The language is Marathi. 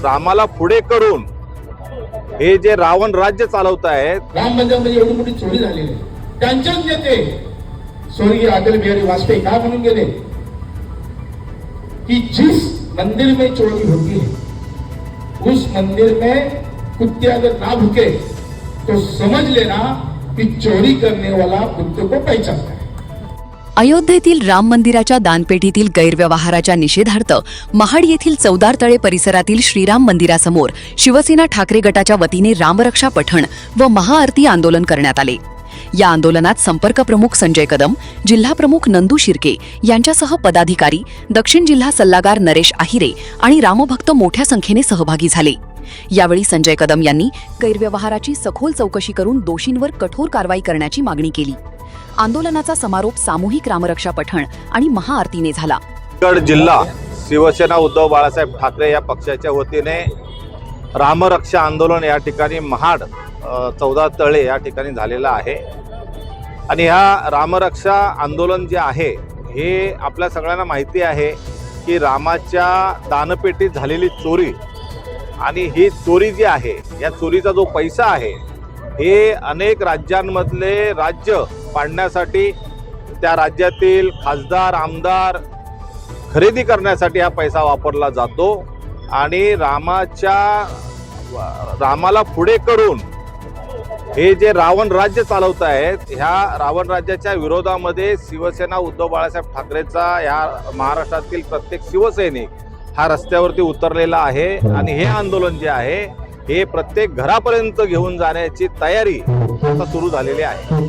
रामाला पुढे करून हे जे रावण राज्य चालवत आहेत, राम मंदिरामध्ये एवढी मोठी चोरी झालेली आहे. त्यांच्याच नेते स्वर्गीय अटल बिहारी वाजपेयी काय म्हणून गेले कि जिस मंदिर में चोरी होती है उस मंदिर में कुत्ते अगर ना भूके तो समझ लेना कि चोरी करने वाला कुत्ते को पहचानता है. अयोध्येतील राम मंदिराच्या दानपेटीतील गैरव्यवहाराच्या निषेधार्थ महाड येथील चौदार तळे परिसरातील श्रीराम मंदिरासमोर शिवसेना ठाकरे गटाच्या वतीने रामरक्षा पठण व महाआरती आंदोलन करण्यात आले. या आंदोलनात संपर्क प्रमुख संजय कदम, जिल्हा प्रमुख नंदू शिर्के यांच्यासह पदाधिकारी, दक्षिण जिल्हा सल्लागार नरेश आहिरे आणि रामभक्त मोठ्या संख्येने सहभागी झाले. यावेळी संजय कदम यांनी गैरव्यवहाराची सखोल चौकशी करून दोषींवर कठोर कारवाई करण्याची मागणी केली. आंदोलनाचा समारोप सामूहिक रामरक्षा पठण आणि महाआरतीने झाला. रायगड जिल्हा शिवसेना उद्धव बाळासाहेब ठाकरे या पक्षाच्या वतीने रामरक्षा आंदोलन या ठिकाणी महाड 14 तळे या ठिकाणी झालेलं आहे. आणि ह्या रामरक्षा आंदोलन जे आहे हे आपल्या सगळ्यांना माहिती आहे की रामाच्या दानपेटीत झालेली चोरी आणि ही चोरी जी आहे या चोरीचा जो पैसा आहे हे अनेक राज्यांमधले राज्य पाडण्यासाठी, त्या राज्यातील खासदार आमदार खरेदी करण्यासाठी हा पैसा वापरला जातो. आणि रामाला पुढे करून हे जे रावण राज्य चालवत आहेत, ह्या रावण राज्याच्या विरोधामध्ये शिवसेना उद्धव बाळासाहेब ठाकरेचा ह्या महाराष्ट्रातील प्रत्येक शिवसैनिक हा रस्त्यावरती उतरलेला आहे. आणि हे आंदोलन जे आहे हे प्रत्येक घरापर्यंत घेऊन जाण्याची तयारी आता सुरू झालेली आहे.